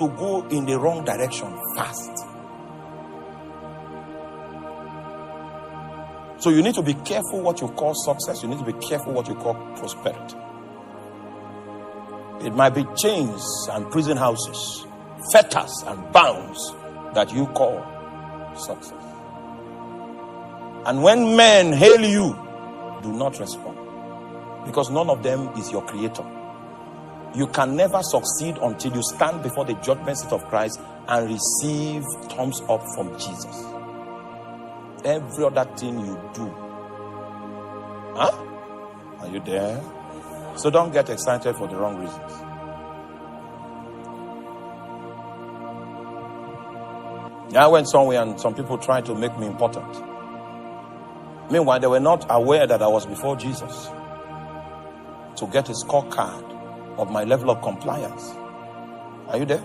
to go in the wrong direction fast. So you need to be careful what you call success. You need to be careful what you call prosperity. It might be chains and prison houses, fetters and bounds that you call success. And when men hail you, do not respond, because none of them is your creator. You can never succeed until you stand before the judgment seat of Christ and receive thumbs up from Jesus. Every other thing you do. Huh? Are you there? So don't get excited for the wrong reasons. I went somewhere and some people tried to make me important. Meanwhile, they were not aware that I was before Jesus to get a scorecard of my level of compliance. Are you there?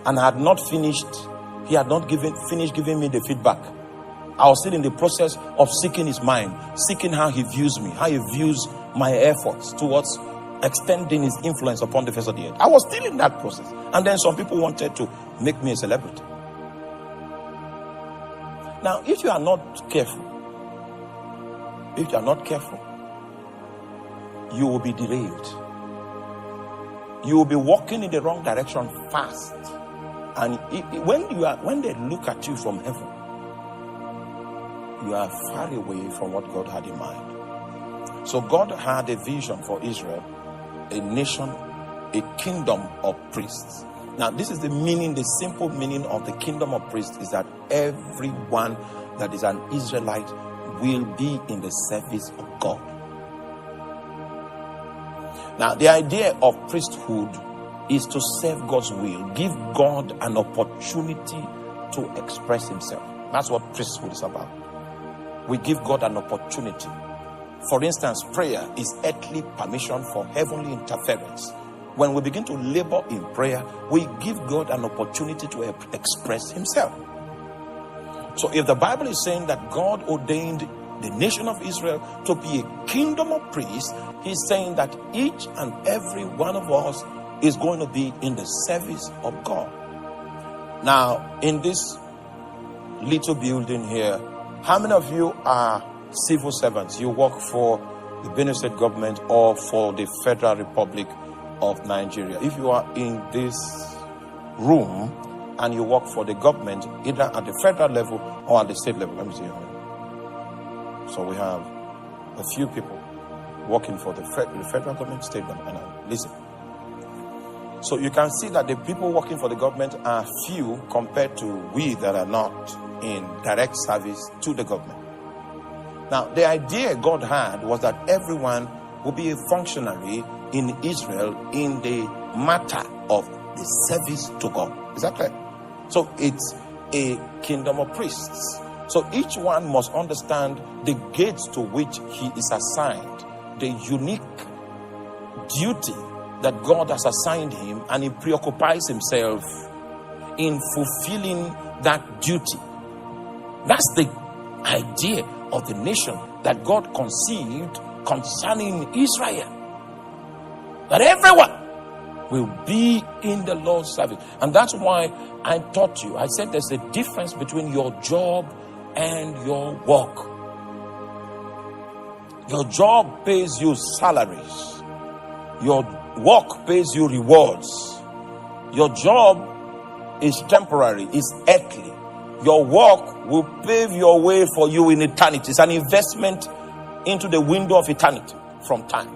And I had not finished. He had not finished giving me the feedback. I was still in the process of seeking his mind, seeking how he views me, how he views my efforts towards extending his influence upon the face of the earth. I was still in that process. And then some people wanted to make me a celebrity. Now, if you are not careful, you will be derailed. You will be walking in the wrong direction fast. And when they look at you from heaven, you are far away from what God had in mind. So God had a vision for Israel, a nation, a kingdom of priests. Now, this is the meaning, the simple meaning of the kingdom of priests is that everyone that is an Israelite will be in the service of God. Now, the idea of priesthood is to serve God's will, give God an opportunity to express himself. That's what priesthood is about. We give God an opportunity. For instance, prayer is earthly permission for heavenly interference. When we begin to labor in prayer, we give God an opportunity to express himself. So if the Bible is saying that God ordained the nation of Israel to be a kingdom of priests, he's saying that each and every one of us is going to be in the service of God. Now, in this little building here, how many of you are civil servants? You work for the Benue State government or for the Federal Republic of Nigeria. If you are in this room and you work for the government, either at the federal level or at the state level, let me see. So we have a few people working for the federal government, state government. Listen. So you can see that the people working for the government are few compared to we that are not in direct service to the government. Now, the idea God had was that everyone will be a functionary in Israel in the matter of the service to God. Is that clear? So it's a kingdom of priests. So each one must understand the gates to which he is assigned, the unique duty that God has assigned him, and he preoccupies himself in fulfilling that duty. That's the idea of the nation that God conceived concerning Israel. That everyone will be in the Lord's service. And that's why I taught you. I said there's a difference between your job and your work. Your job pays you salaries. Your work pays you rewards. Your job is temporary, is earthly. Your work will pave your way for you in eternity. It's an investment into the window of eternity from time.